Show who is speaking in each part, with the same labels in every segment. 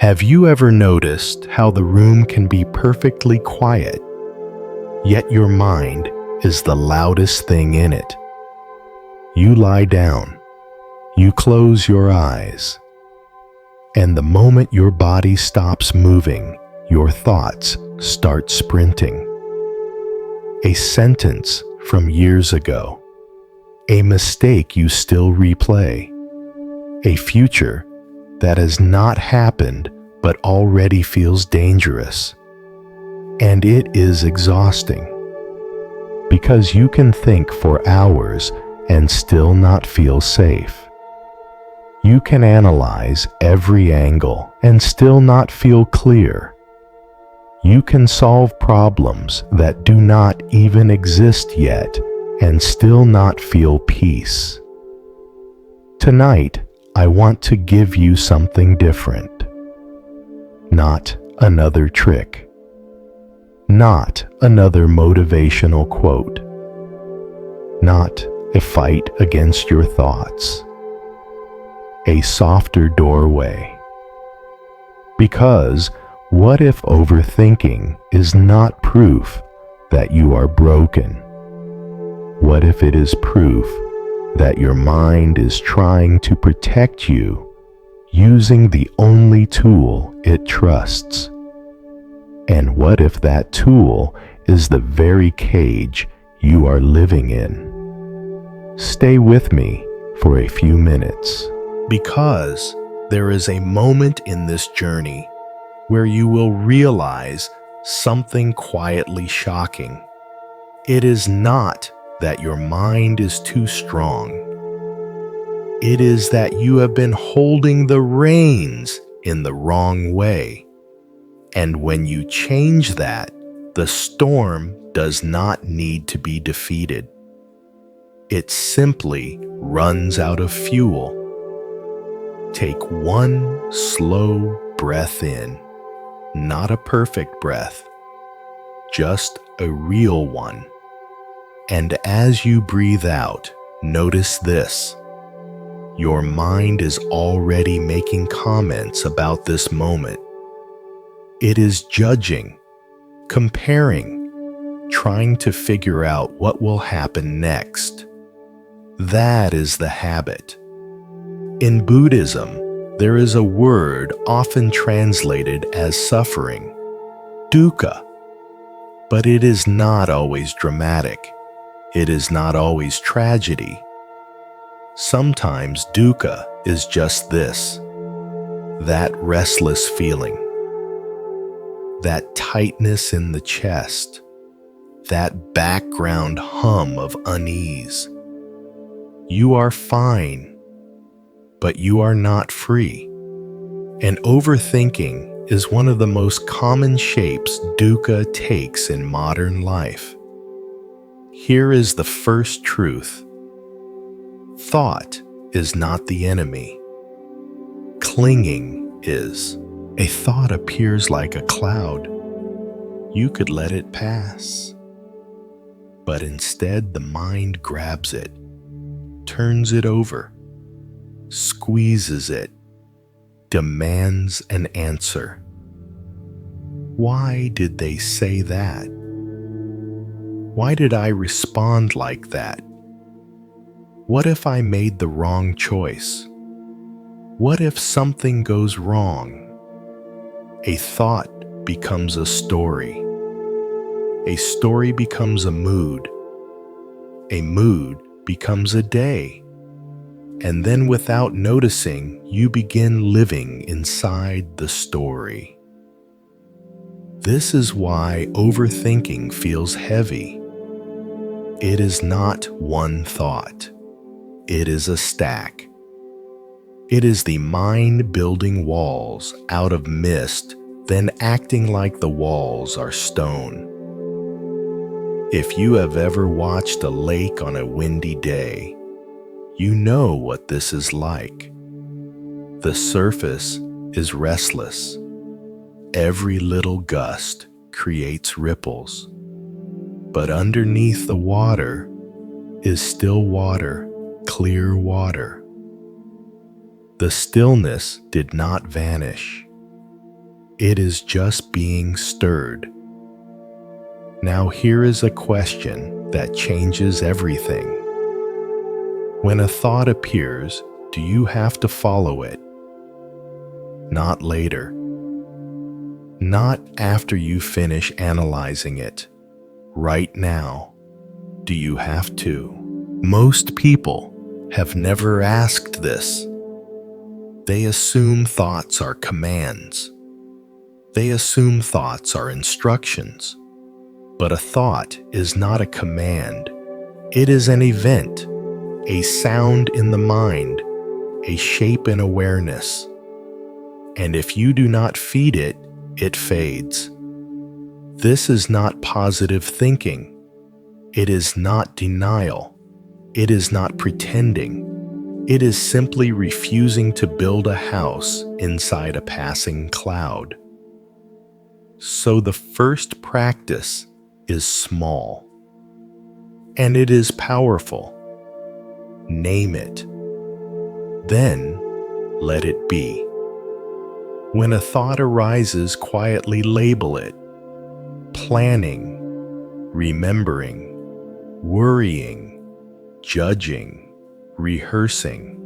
Speaker 1: Have you ever noticed how the room can be perfectly quiet, yet your mind is the loudest thing in it? You lie down, you close your eyes, and the moment your body stops moving, your thoughts start sprinting. A sentence from years ago, a mistake you still replay, a future that has not happened but already feels dangerous. And it is exhausting, because you can think for hours and still not feel safe. You can analyze every angle and still not feel clear. You can solve problems that do not even exist yet and still not feel peace. Tonight, I want to give you something different. Not another trick. Not another motivational quote. Not a fight against your thoughts. A softer doorway. Because what if overthinking is not proof that you are broken? What if it is proof that your mind is trying to protect you using the only tool it trusts? And what if that tool is the very cage you are living in? Stay with me for a few minutes, because there is a moment in this journey where you will realize something quietly shocking. It is not that your mind is too strong. It is that you have been holding the reins in the wrong way. And when you change that, the storm does not need to be defeated. It simply runs out of fuel. Take one slow breath in, not a perfect breath, just a real one. And as you breathe out, notice this. Your mind is already making comments about this moment. It is judging, comparing, trying to figure out what will happen next. That is the habit. In Buddhism, there is a word often translated as suffering, dukkha. But it is not always dramatic. It is not always tragedy. Sometimes dukkha is just this, that restless feeling, that tightness in the chest, that background hum of unease. You are fine, but you are not free. And overthinking is one of the most common shapes dukkha takes in modern life. Here is the first truth. Thought is not the enemy. Clinging is. A thought appears like a cloud. You could let it pass. But instead, the mind grabs it, turns it over, squeezes it, demands an answer. Why did they say that? Why did I respond like that? What if I made the wrong choice? What if something goes wrong? A thought becomes a story. A story becomes a mood. A mood becomes a day. And then without noticing, you begin living inside the story. This is why overthinking feels heavy. It is not one thought. It is a stack. It is the mind building walls out of mist, then acting like the walls are stone. If you have ever watched a lake on a windy day, you know what this is like. The surface is restless. Every little gust creates ripples. But underneath the water is still water, clear water. The stillness did not vanish. It is just being stirred. Now here is a question that changes everything. When a thought appears, do you have to follow it? Not later. Not after you finish analyzing it. Right now. Do you have to? Most people have never asked this. They assume thoughts are commands. They assume thoughts are instructions. But a thought is not a command. It is an event, a sound in the mind, a shape in awareness. And if you do not feed it, it fades. This is not positive thinking. It is not denial. It is not pretending. It is simply refusing to build a house inside a passing cloud. So the first practice is small, and it is powerful. Name it. Then let it be. When a thought arises, quietly label it. Planning, remembering, worrying, judging, rehearsing.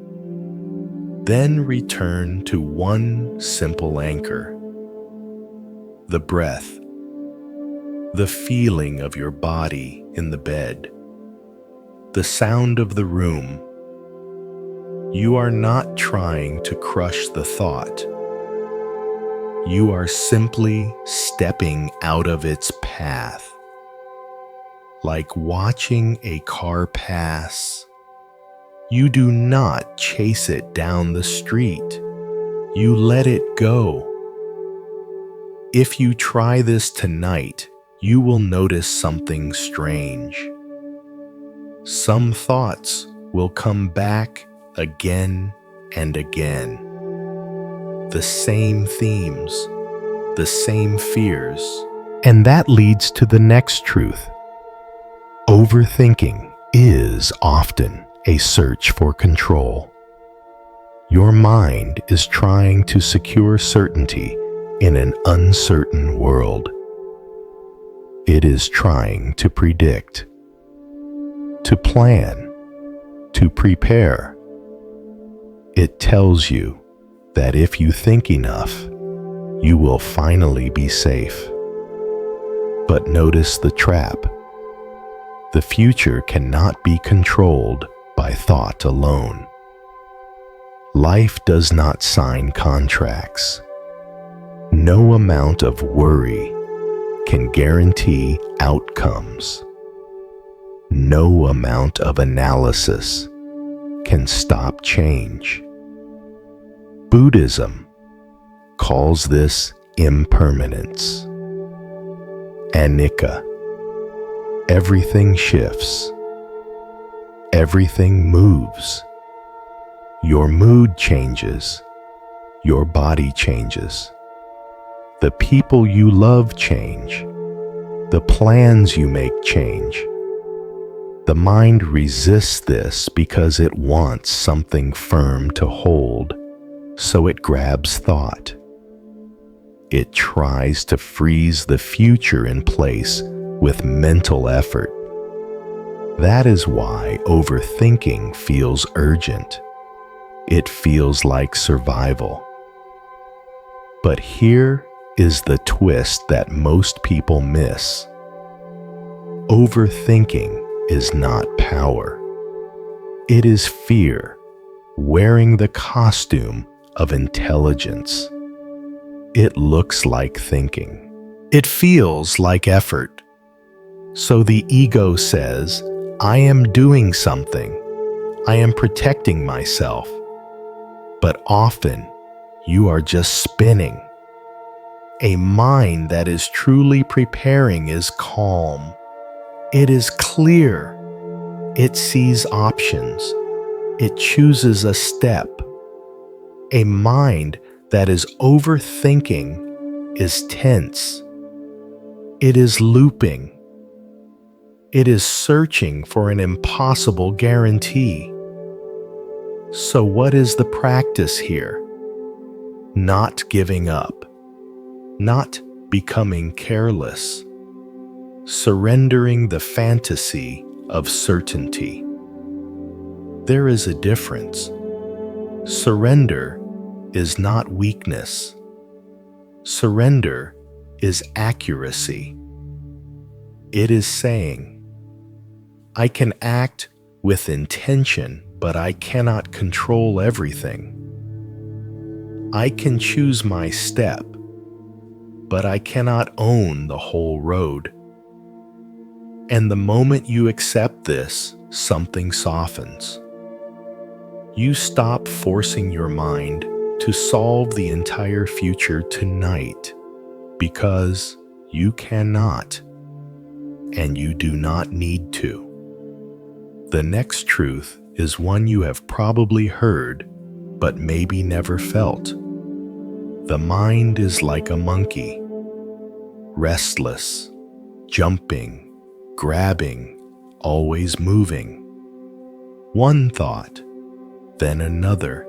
Speaker 1: Then return to one simple anchor. The breath. The feeling of your body in the bed. The sound of the room. You are not trying to crush the thought. You are simply stepping out of its path. Like watching a car pass. You do not chase it down the street. You let it go. If you try this tonight, you will notice something strange. Some thoughts will come back again and again. The same themes, the same fears. And that leads to the next truth. Overthinking is often a search for control. Your mind is trying to secure certainty in an uncertain world. It is trying to predict, to plan, to prepare. It tells you that if you think enough, you will finally be safe. But notice the trap. The future cannot be controlled by thought alone. Life does not sign contracts. No amount of worry can guarantee outcomes. No amount of analysis can stop change. Buddhism calls this impermanence. Anicca. Everything shifts. Everything moves. Your mood changes. Your body changes. The people you love change. The plans you make change. The mind resists this because it wants something firm to hold, so it grabs thought. It tries to freeze the future in place with mental effort. That is why overthinking feels urgent. It feels like survival. But here is the twist that most people miss. Overthinking is not power. It is fear wearing the costume of intelligence. It looks like thinking. It feels like effort. So the ego says, I am doing something. I am protecting myself. But often, you are just spinning. A mind that is truly preparing is calm. It is clear. It sees options. It chooses a step. A mind that is overthinking is tense. It is looping. It is searching for an impossible guarantee. So what is the practice here? Not giving up. not becoming careless, surrendering the fantasy of certainty. There is a difference. Surrender is not weakness. Surrender is accuracy. It is saying, I can act with intention, but I cannot control everything. I can choose my step, but I cannot own the whole road. And the moment you accept this, something softens. You stop forcing your mind to solve the entire future tonight, because you cannot, and you do not need to. The next truth is one you have probably heard, but maybe never felt. The mind is like a monkey, restless, jumping, grabbing, always moving. One thought, then another,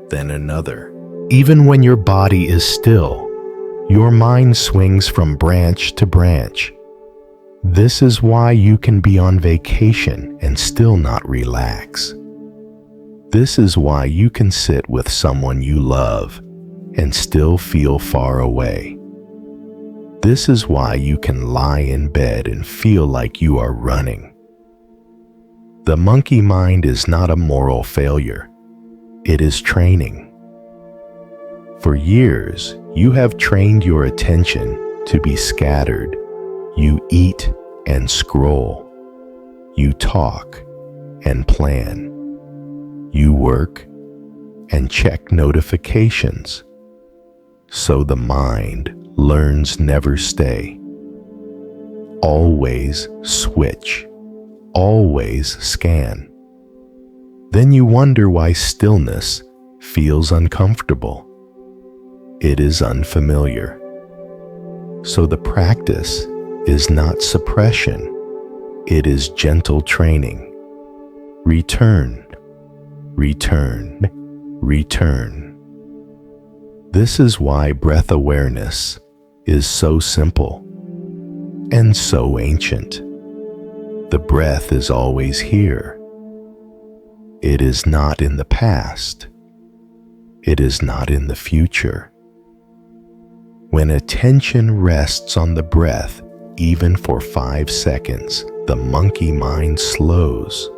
Speaker 1: then another. Even when your body is still, your mind swings from branch to branch. This is why you can be on vacation and still not relax. This is why you can sit with someone you love and still feel far away. This is why you can lie in bed and feel like you are running. The monkey mind is not a moral failure. It is training. For years, you have trained your attention to be scattered. You eat and scroll. You talk and plan. You work and check notifications. So the mind learns never stay. Always switch. Always scan. Then you wonder why stillness feels uncomfortable. It is unfamiliar. So the practice is not suppression. It is gentle training. Return, return, return. This is why breath awareness is so simple and so ancient. The breath is always here. It is not in the past. It is not in the future. When attention rests on the breath, even for 5 seconds, the monkey mind slows.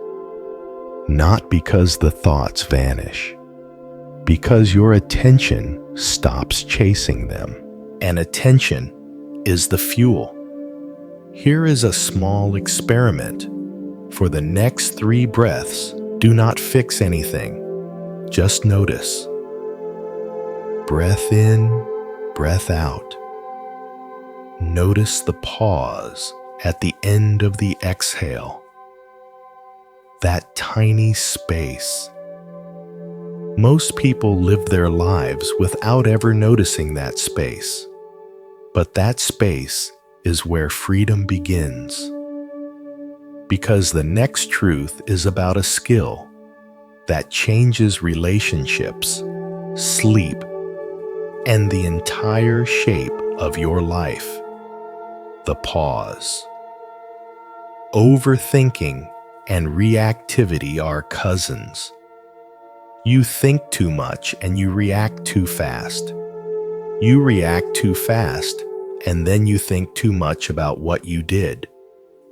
Speaker 1: Not because the thoughts vanish, because your attention stops chasing them. And attention is the fuel. Here is a small experiment. For the next 3 breaths, do not fix anything. Just notice. Breath in, breath out. Notice the pause at the end of the exhale. That tiny space. Most people live their lives without ever noticing that space. But that space is where freedom begins. Because the next truth is about a skill that changes relationships, sleep, and the entire shape of your life. The pause. Overthinking and reactivity are cousins. You think too much and you react too fast. You react too fast and then you think too much about what you did.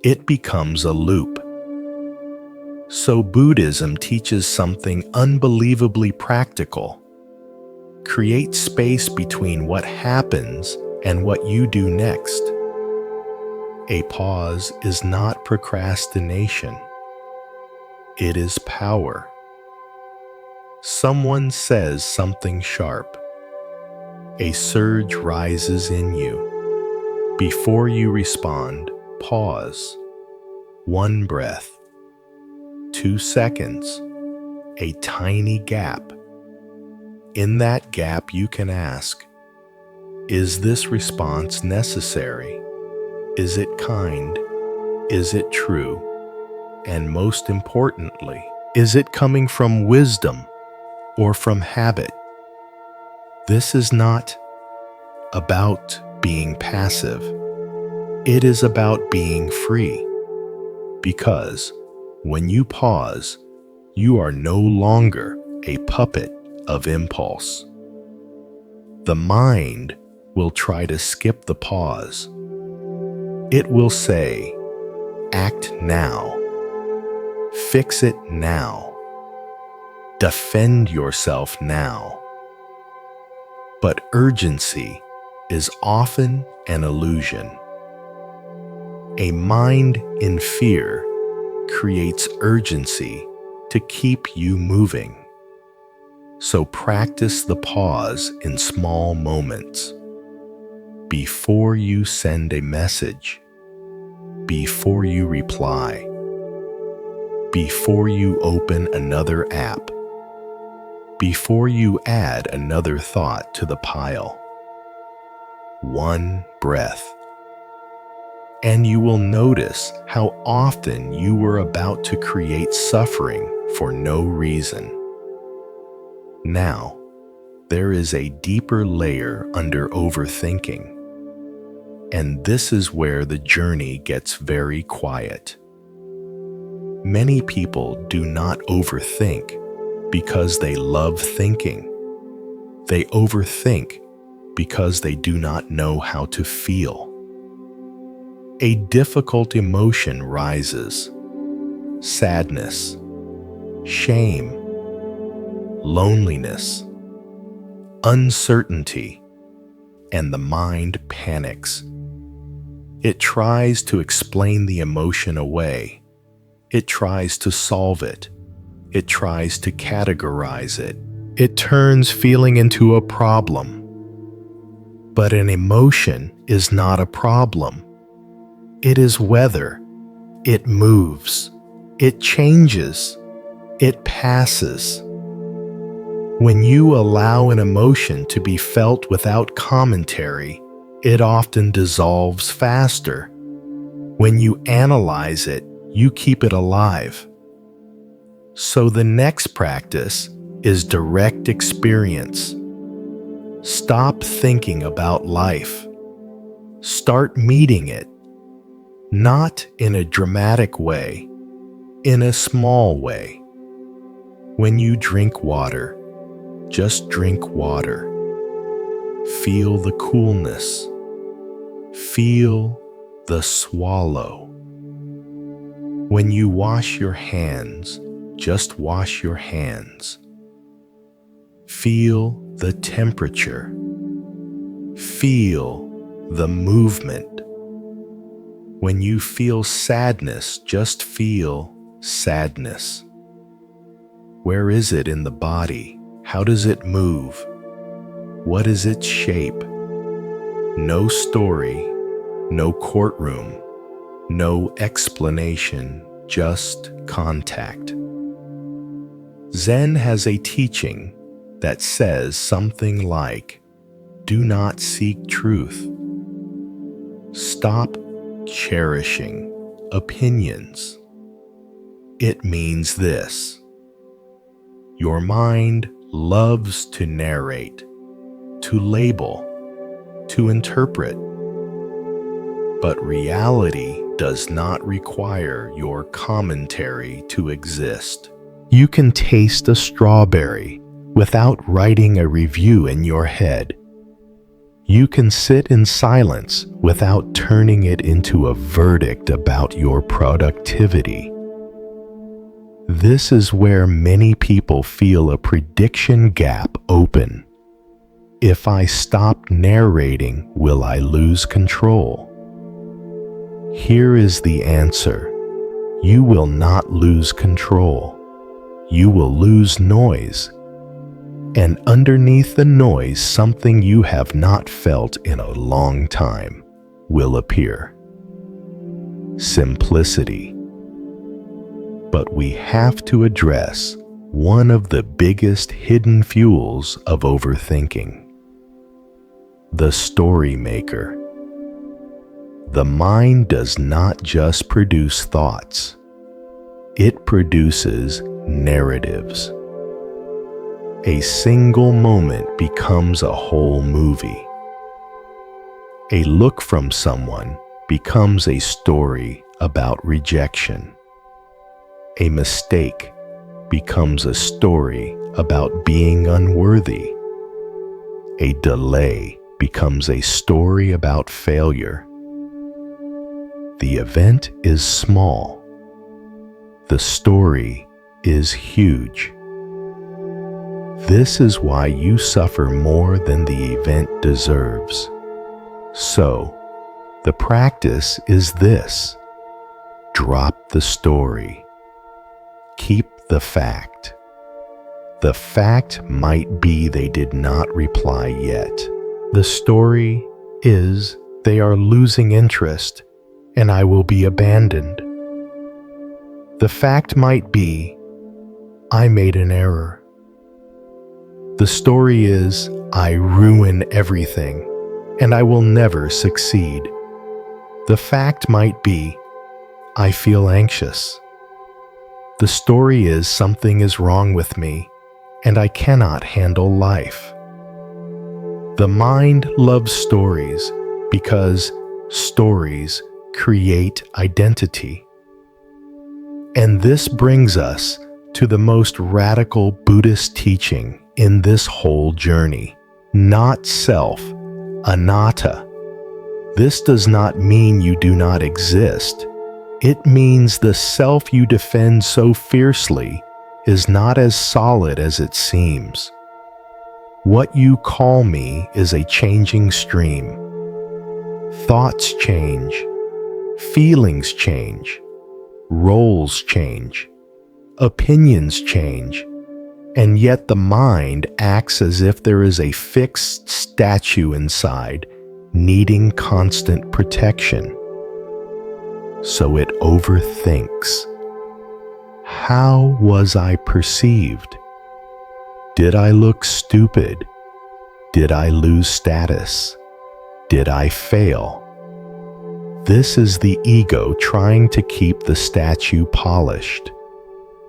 Speaker 1: It becomes a loop. So Buddhism teaches something unbelievably practical. Create space between what happens and what you do next. A pause is not procrastination. It is power. Someone says something sharp. A surge rises in you. Before you respond, pause. 1 breath. 2 seconds. A tiny gap. In that gap, you can ask, is this response necessary? Is it kind? Is it true? And most importantly, is it coming from wisdom or from habit? This is not about being passive. It is about being free. Because when you pause, you are no longer a puppet of impulse. The mind will try to skip the pause. It will say, act now, fix it now, defend yourself now. But urgency is often an illusion. A mind in fear creates urgency to keep you moving. So practice the pause in small moments. Before you send a message, before you reply, before you open another app, before you add another thought to the pile. One breath. And you will notice how often you were about to create suffering for no reason. Now, there is a deeper layer under overthinking, and this is where the journey gets very quiet. Many people do not overthink because they love thinking. They overthink because they do not know how to feel. A difficult emotion rises: sadness, shame, loneliness, uncertainty, and the mind panics. It tries to explain the emotion away. It tries to solve it. It tries to categorize it. It turns feeling into a problem. But an emotion is not a problem. It is weather. It moves. It changes. It passes. When you allow an emotion to be felt without commentary, it often dissolves faster. When you analyze it, you keep it alive. So the next practice is direct experience. Stop thinking about life. Start meeting it. Not in a dramatic way, in a small way. When you drink water, just drink water. Feel the coolness. Feel the swallow. When you wash your hands, just wash your hands. Feel the temperature. Feel the movement. When you feel sadness, just feel sadness. Where is it in the body? How does it move? What is its shape? No story, no courtroom, no explanation, just contact. Zen has a teaching that says something like, do not seek truth. Stop cherishing opinions. It means this: your mind loves to narrate, to label, to interpret. But reality does not require your commentary to exist. You can taste a strawberry without writing a review in your head. You can sit in silence without turning it into a verdict about your productivity. This is where many people feel a prediction gap open. If I stop narrating, will I lose control? Here is the answer. You will not lose control. You will lose noise. And underneath the noise, something you have not felt in a long time will appear. Simplicity. But we have to address one of the biggest hidden fuels of overthinking: the story maker. The mind does not just produce thoughts. It produces narratives. A single moment becomes a whole movie. A look from someone becomes a story about rejection. A mistake becomes a story about being unworthy. A delay becomes a story about failure. The event is small. The story is huge. This is why you suffer more than the event deserves. So, the practice is this: drop the story. Keep the fact. The fact might be they did not reply yet. The story is they are losing interest and I will be abandoned. The fact might be I made an error. The story is I ruin everything and I will never succeed. The fact might be I feel anxious. The story is something is wrong with me and I cannot handle life. The mind loves stories because stories create identity. And this brings us to the most radical Buddhist teaching in this whole journey: not self, anatta. This does not mean you do not exist. It means the self you defend so fiercely is not as solid as it seems. What you call me is a changing stream. Thoughts change, feelings change, roles change, opinions change, and yet the mind acts as if there is a fixed statue inside, needing constant protection. So it overthinks. How was I perceived? Did I look stupid? Did I lose status? Did I fail? This is the ego trying to keep the statue polished.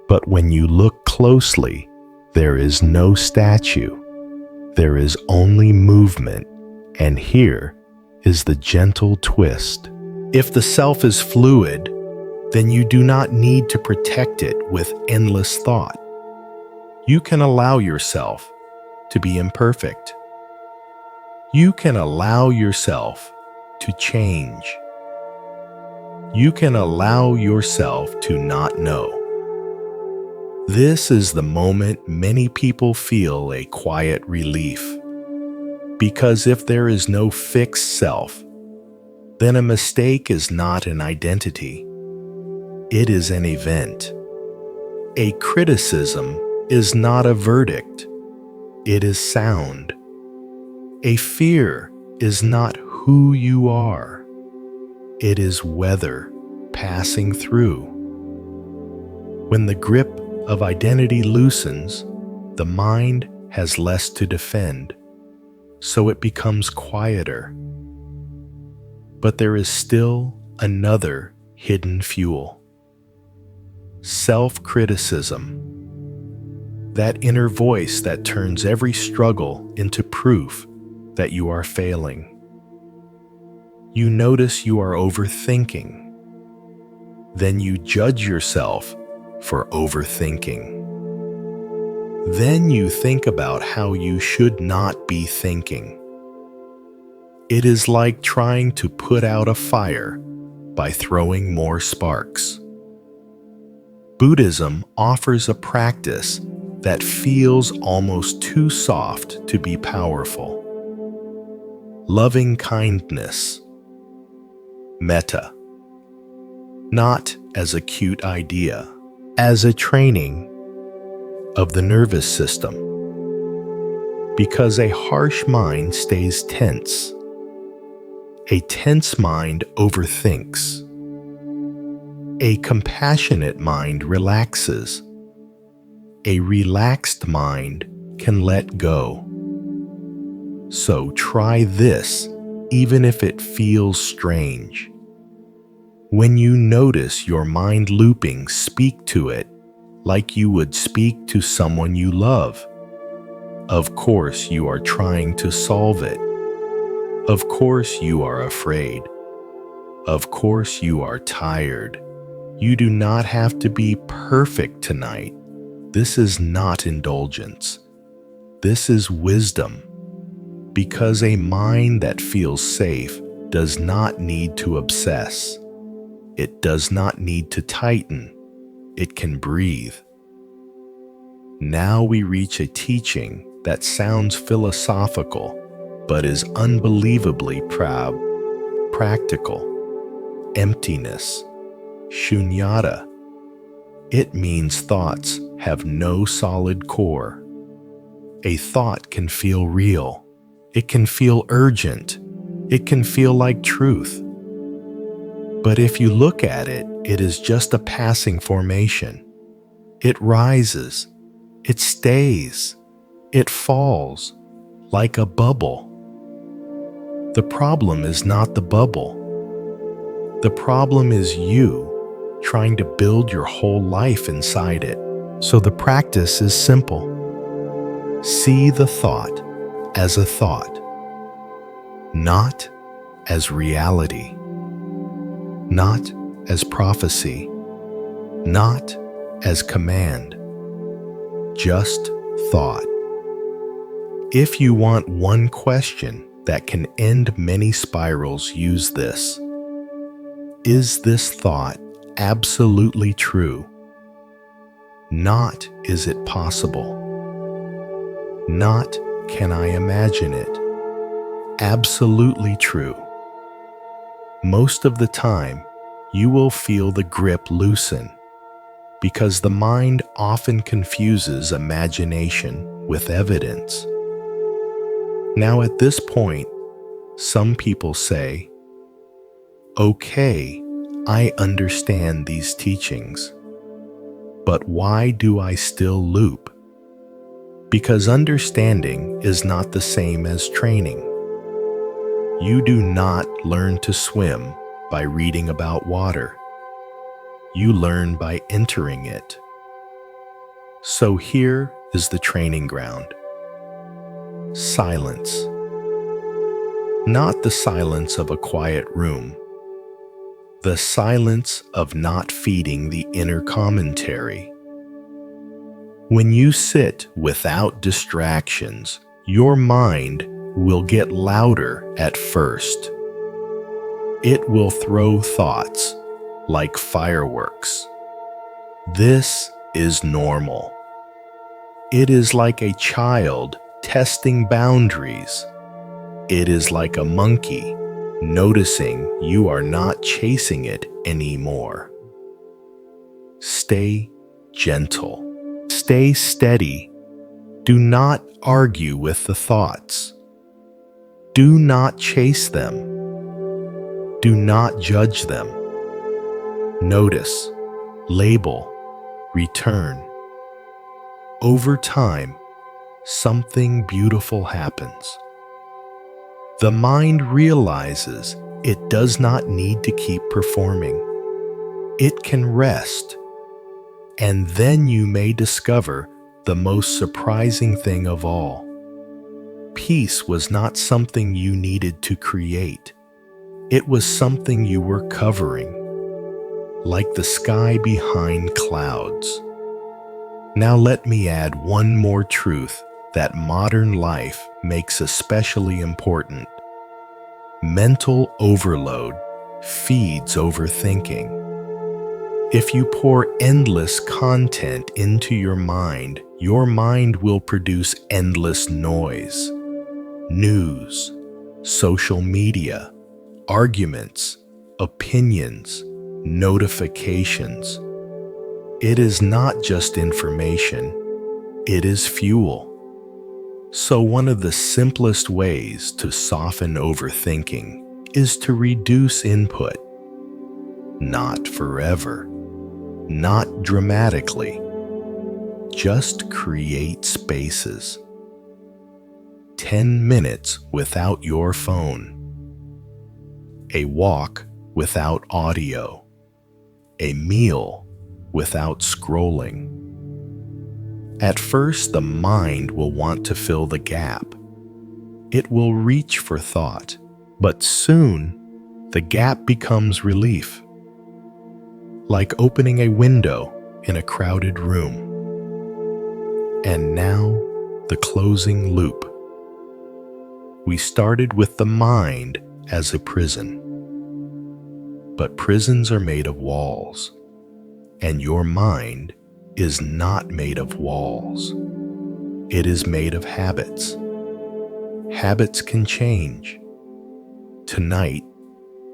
Speaker 1: But when you look closely, there is no statue. There is only movement, and here is the gentle twist. If the self is fluid, then you do not need to protect it with endless thought. You can allow yourself to be imperfect. You can allow yourself to change. You can allow yourself to not know. This is the moment many people feel a quiet relief. Because if there is no fixed self, then a mistake is not an identity. It is an event. A criticism is not a verdict. It is sound. A fear is not who you are. It is weather passing through. When the grip of identity loosens, the mind has less to defend, so it becomes quieter. But there is still another hidden fuel: self-criticism. That inner voice that turns every struggle into proof that you are failing. You notice you are overthinking. Then you judge yourself for overthinking. Then you think about how you should not be thinking. It is like trying to put out a fire by throwing more sparks. Buddhism offers a practice that feels almost too soft to be powerful. Loving kindness, metta, not as a cute idea, as a training of the nervous system. Because a harsh mind stays tense. A tense mind overthinks. A compassionate mind relaxes. A relaxed mind can let go. So try this, even if it feels strange. When you notice your mind looping, speak to it like you would speak to someone you love. Of course, you are trying to solve it. Of course you are afraid. Of course you are tired. You do not have to be perfect tonight. This is not indulgence. This is wisdom. Because a mind that feels safe does not need to obsess. It does not need to tighten. It can breathe. Now we reach a teaching that sounds philosophical, but is unbelievably practical. Emptiness. Shunyata. It means thoughts have no solid core. A thought can feel real. It can feel urgent. It can feel like truth. But if you look at it, it is just a passing formation. It rises. It stays. It falls like a bubble. The problem is not the bubble. The problem is you trying to build your whole life inside it. So the practice is simple. See the thought as a thought, not as reality, not as prophecy, not as command, just thought. If you want one question that can end many spirals, use this. Is this thought absolutely true? Not is it possible? Not can I imagine it? Absolutely true. Most of the time, you will feel the grip loosen because the mind often confuses imagination with evidence. Now at this point, some people say, "Okay, I understand these teachings, but why do I still loop?" Because understanding is not the same as training. You do not learn to swim by reading about water. You learn by entering it. So here is the training ground. Silence. Not the silence of a quiet room. The silence of not feeding the inner commentary. When you sit without distractions, your mind will get louder at first. It will throw thoughts like fireworks. This is normal. It is like a child testing boundaries. It is like a monkey noticing you are not chasing it anymore. Stay gentle. Stay steady. Do not argue with the thoughts. Do not chase them. Do not judge them. Notice, label, return. Over time, something beautiful happens. The mind realizes it does not need to keep performing. It can rest. And then you may discover the most surprising thing of all. Peace was not something you needed to create. It was something you were covering, like the sky behind clouds. Now let me add one more truth that modern life makes especially important. Mental overload feeds overthinking. If you pour endless content into your mind will produce endless noise. News, social media, arguments, opinions, notifications. It is not just information, it is fuel. So one of the simplest ways to soften overthinking is to reduce input. Not forever, not dramatically. Just create spaces. 10 minutes without your phone. A walk without audio. A meal without scrolling. At first, the mind will want to fill the gap. It will reach for thought. But soon, the gap becomes relief, like opening a window in a crowded room. And now, the closing loop. We started with the mind as a prison. But prisons are made of walls, and your mind is not made of walls. It is made of habits. Habits can change. Tonight,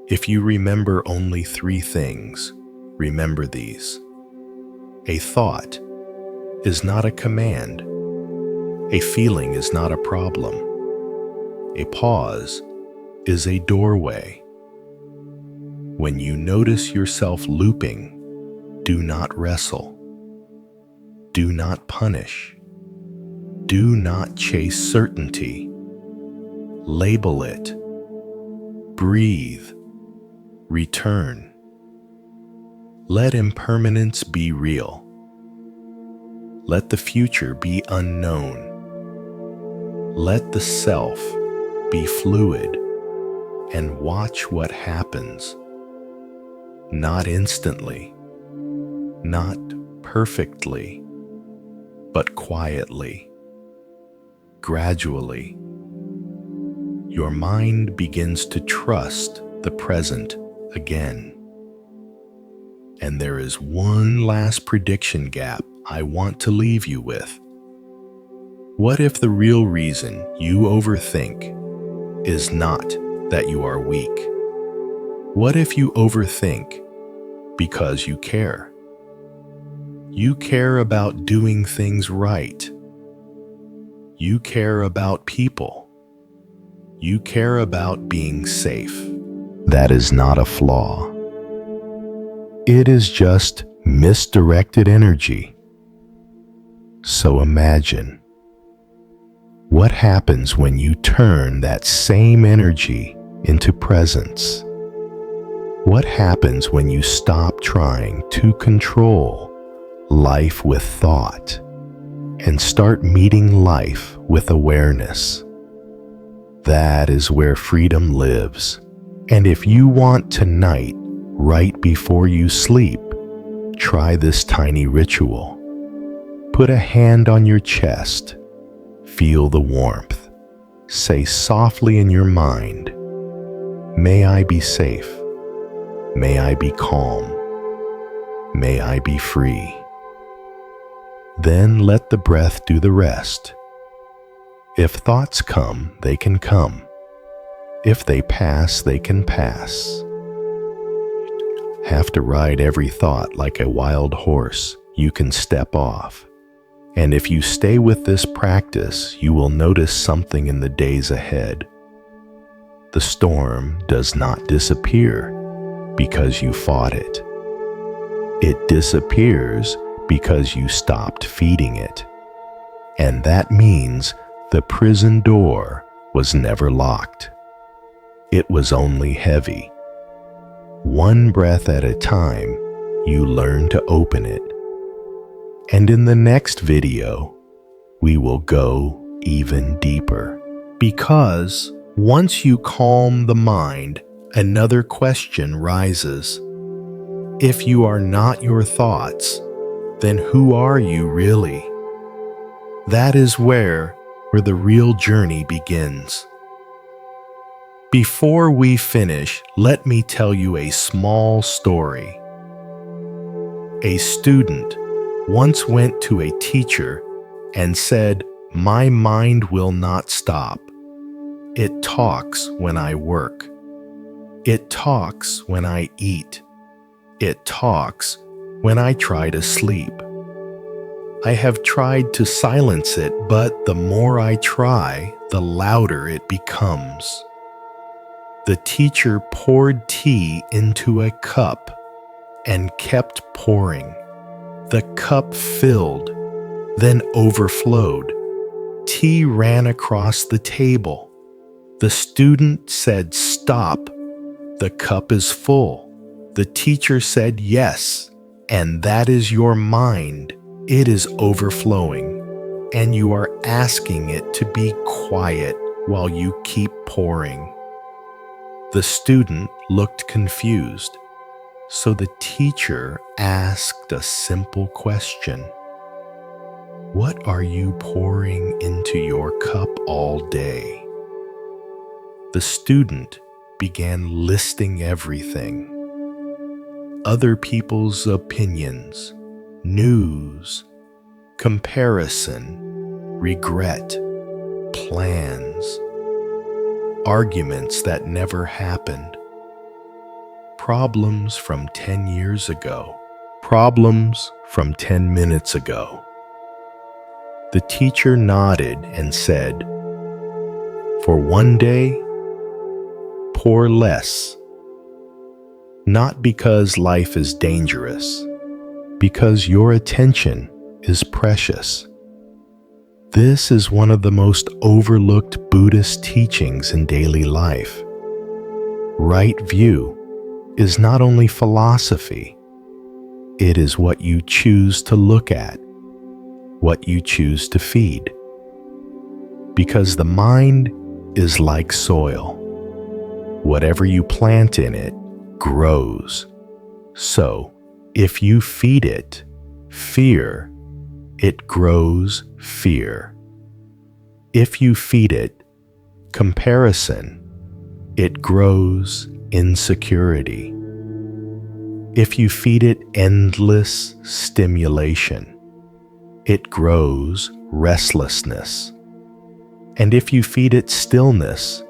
Speaker 1: if you remember only 3 things, remember these. A thought is not a command. A feeling is not a problem. A pause is a doorway. When you notice yourself looping, do not wrestle. Do not punish. Do not chase certainty. Label it. Breathe. Return. Let impermanence be real. Let the future be unknown. Let the self be fluid and watch what happens. Not instantly, not perfectly, but quietly, gradually. Your mind begins to trust the present again. And there is one last prediction gap I want to leave you with. What if the real reason you overthink is not that you are weak? What if you overthink because you care? You care about doing things right. You care about people. You care about being safe. That is not a flaw. It is just misdirected energy. So imagine, what happens when you turn that same energy into presence? What happens when you stop trying to control life with thought and start meeting life with awareness? That is where freedom lives. And if you want tonight, right before you sleep, try this tiny ritual. Put a hand on your chest. Feel the warmth. Say softly in your mind, "May I be safe. May I be calm. May I be free." Then let the breath do the rest. If thoughts come, they can come. If they pass, they can pass. Have to ride every thought like a wild horse. You can step off. And if you stay with this practice, you will notice something in the days ahead. The storm does not disappear because you fought it. It disappears because you stopped feeding it. And that means the prison door was never locked. It was only heavy. One breath at a time, you learn to open it. And in the next video, we will go even deeper. Because once you calm the mind, another question rises. If you are not your thoughts, then who are you really? That is where the real journey begins. Before we finish, let me tell you a small story. A student once went to a teacher and said, "My mind will not stop. It talks when I work. It talks when I eat. It talks when I try to sleep. I have tried to silence it, but the more I try, the louder it becomes." The teacher poured tea into a cup and kept pouring. The cup filled, then overflowed. Tea ran across the table. The student said, "Stop. The cup is full." The teacher said, "Yes, and that is your mind. It is overflowing, and you are asking it to be quiet while you keep pouring." The student looked confused, so the teacher asked a simple question. What are you pouring into your cup all day? The student began listing everything. Other people's opinions, news, comparison, regret, plans, arguments that never happened, problems from 10 years ago, problems from 10 minutes ago. The teacher nodded and said, "For one day, pour less. Not because life is dangerous, because your attention is precious." This is one of the most overlooked Buddhist teachings in daily life. Right view is not only philosophy, it is what you choose to look at, what you choose to feed. Because the mind is like soil. Whatever you plant in it grows. So, if you feed it fear, it grows fear. If you feed it comparison, it grows insecurity. If you feed it endless stimulation, it grows restlessness. And if you feed it stillness,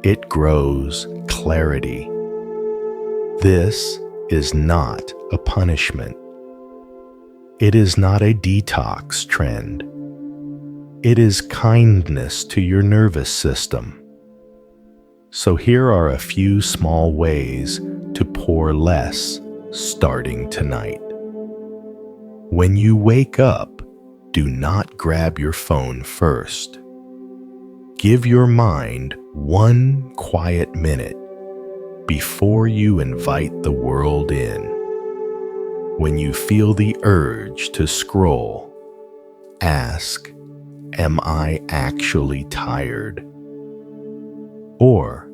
Speaker 1: it grows clarity. This is not a punishment. It is not a detox trend. It is kindness to your nervous system. So here are a few small ways to pour less starting tonight. When you wake up, do not grab your phone first. Give your mind 1 quiet minute before you invite the world in. When you feel the urge to scroll, ask, "Am I actually tired? Or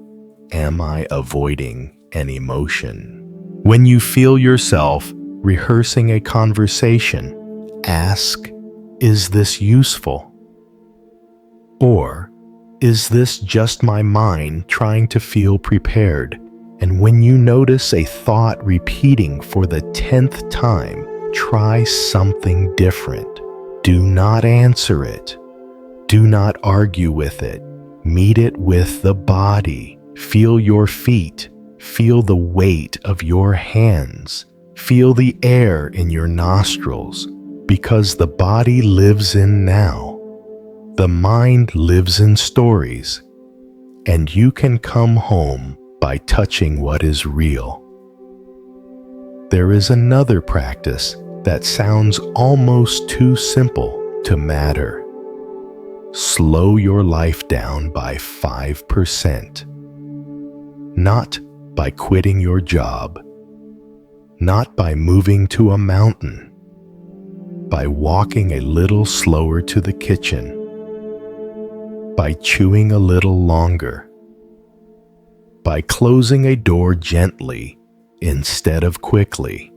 Speaker 1: am I avoiding an emotion?" When you feel yourself rehearsing a conversation, ask, "Is this useful? Or is this just my mind trying to feel prepared?" And when you notice a thought repeating for the 10th time, try something different. Do not answer it. Do not argue with it. Meet it with the body. Feel your feet. Feel the weight of your hands. Feel the air in your nostrils, because the body lives in now. The mind lives in stories, and you can come home by touching what is real. There is another practice that sounds almost too simple to matter. Slow your life down by 5%. Not by quitting your job, not by moving to a mountain, by walking a little slower to the kitchen, by chewing a little longer, by closing a door gently instead of quickly,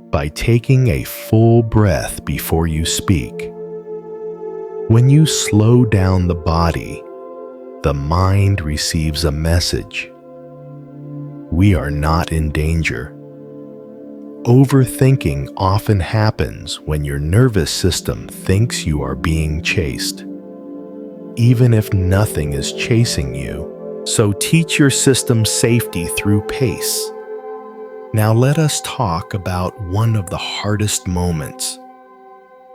Speaker 1: by taking a full breath before you speak. When you slow down the body, the mind receives a message. We are not in danger. Overthinking often happens when your nervous system thinks you are being chased, even if nothing is chasing you. So teach your system safety through pace. Now let us talk about one of the hardest moments.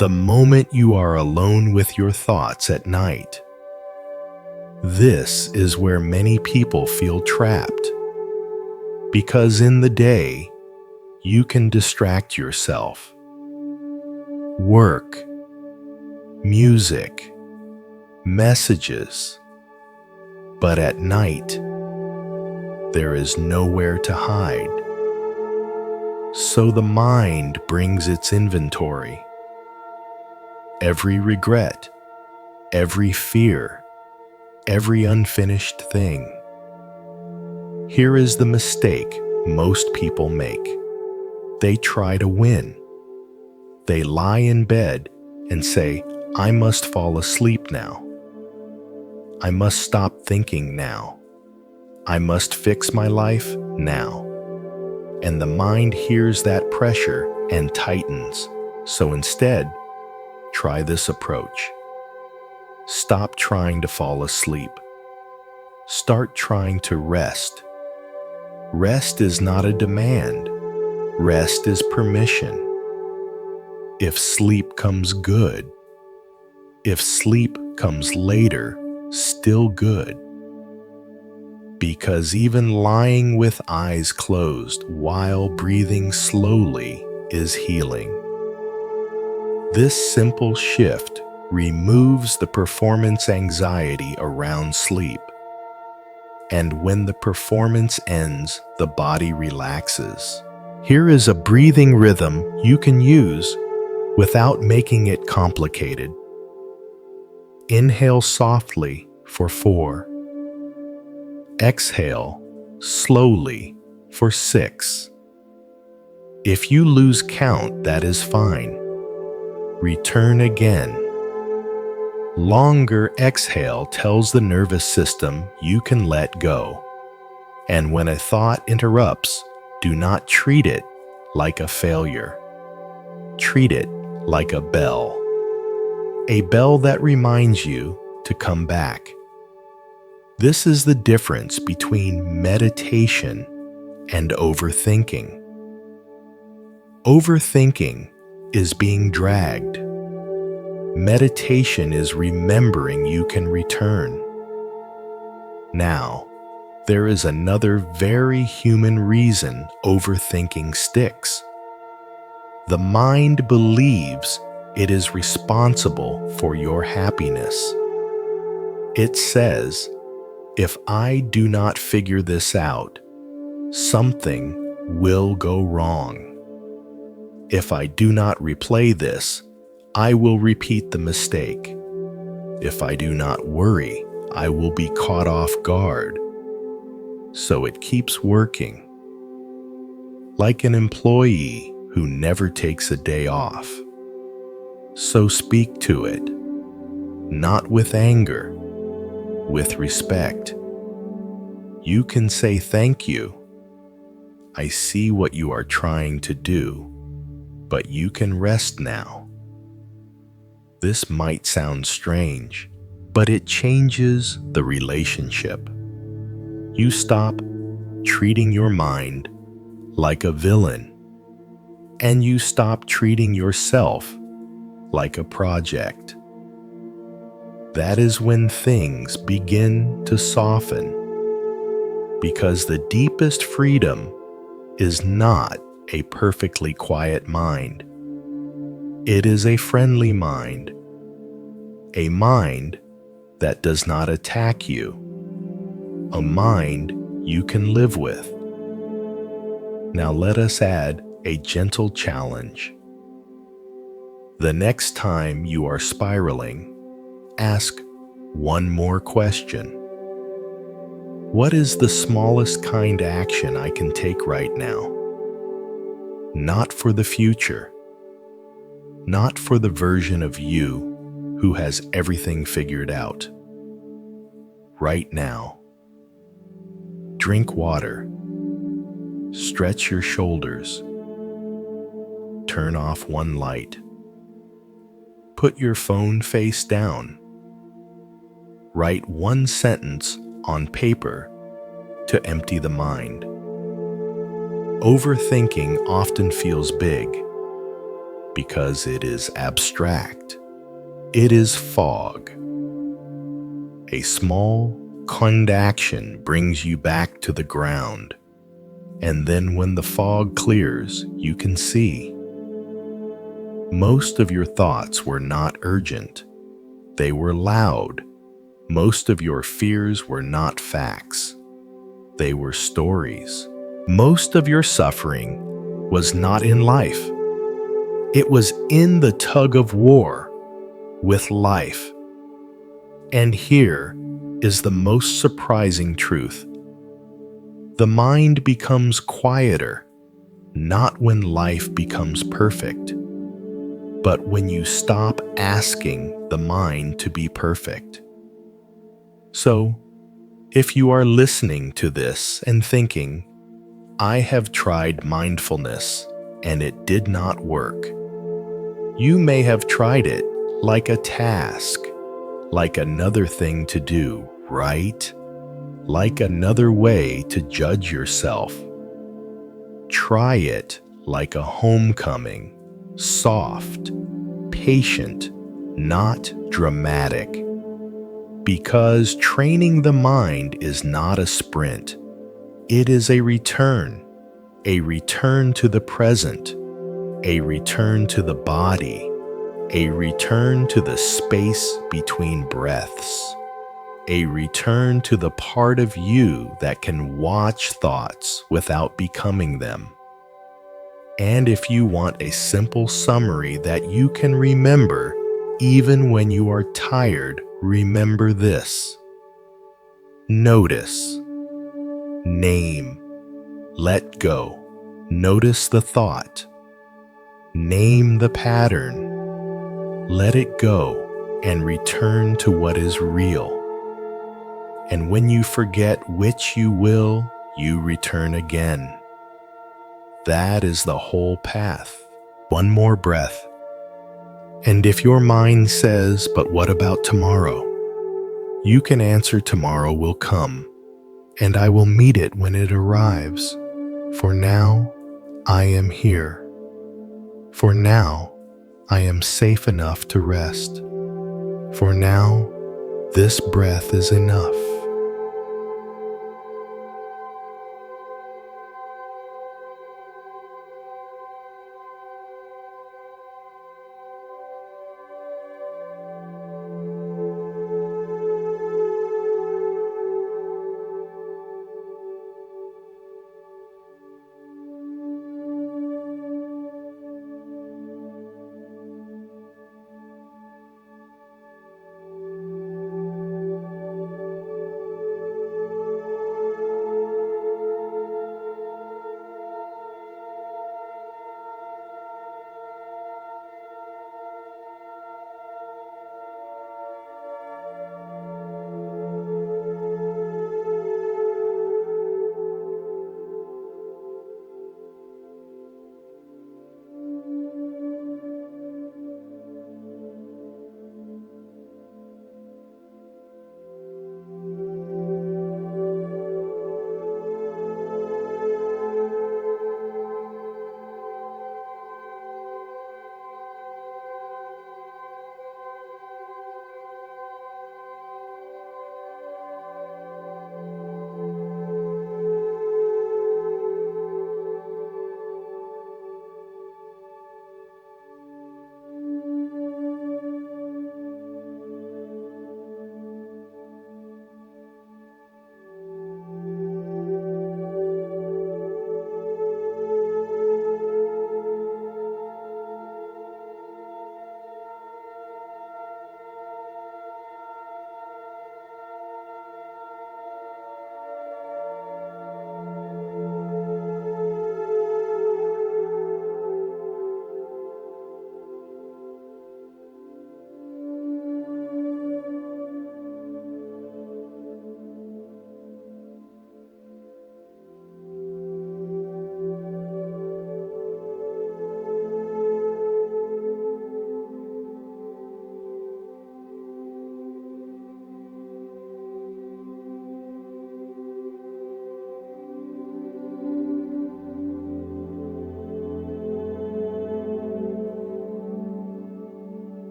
Speaker 1: The moment you are alone with your thoughts at night. This is where many people feel trapped. Because in the day, you can distract yourself. Work, music, messages. But at night, there is nowhere to hide. So the mind brings its inventory. Every regret, every fear, every unfinished thing. Here is the mistake most people make. They try to win. They lie in bed and say, "I must fall asleep now. I must stop thinking now. I must fix my life now." And the mind hears that pressure and tightens. So instead, try this approach. Stop trying to fall asleep. Start trying to rest. Rest is not a demand. Rest is permission. If sleep comes good, if sleep comes later, still good. Because even lying with eyes closed while breathing slowly is healing. This simple shift removes the performance anxiety around sleep. And when the performance ends, the body relaxes. Here is a breathing rhythm you can use without making it complicated. Inhale softly for 4. Exhale slowly for 6. If you lose count, that is fine. Return again. Longer exhale tells the nervous system you can let go. And when a thought interrupts, do not treat it like a failure. Treat it like a bell. A bell that reminds you to come back. This is the difference between meditation and overthinking. Overthinking is being dragged. Meditation is remembering you can return. Now, there is another very human reason overthinking sticks. The mind believes it is responsible for your happiness. It says, "If I do not figure this out, something will go wrong. If I do not replay this, I will repeat the mistake. If I do not worry, I will be caught off guard." So it keeps working. Like an employee who never takes a day off. So speak to it, not with anger, with respect. You can say, "Thank you. I see what you are trying to do, but you can rest now." This might sound strange, but it changes the relationship. You stop treating your mind like a villain, and you stop treating yourself like a project. That is when things begin to soften, because the deepest freedom is not a perfectly quiet mind. It is a friendly mind, a mind that does not attack you, a mind you can live with. Now let us add a gentle challenge. The next time you are spiraling, ask one more question. What is the smallest kind action I can take right now? Not for the future, not for the version of you who has everything figured out. Right now. Drink water. Stretch your shoulders. Turn off one light. Put your phone face down. Write one sentence on paper to empty the mind. Overthinking often feels big because it is abstract. It is fog. A small, kind action brings you back to the ground, and then when the fog clears, you can see. Most of your thoughts were not urgent. They were loud. Most of your fears were not facts. They were stories. Most of your suffering was not in life. It was in the tug of war with life. And here is the most surprising truth. The mind becomes quieter, not when life becomes perfect, but when you stop asking the mind to be perfect. So, if you are listening to this and thinking, I have tried mindfulness and it did not work, you may have tried it like a task, like another thing to do, right? Like another way to judge yourself. Try it like a homecoming, soft, patient, not dramatic. Because training the mind is not a sprint. It is a return to the present, a return to the body, a return to the space between breaths, a return to the part of you that can watch thoughts without becoming them. And if you want a simple summary that you can remember even when you are tired, remember this. Notice, name, let go. Notice the thought. Name the pattern. Let it go and return to what is real. And when you forget which you will, you return again. That is the whole path. One more breath. And if your mind says, but what about tomorrow? You can answer tomorrow will come, and I will meet it when it arrives. For now, I am here. For now, I am safe enough to rest. For now, this breath is enough.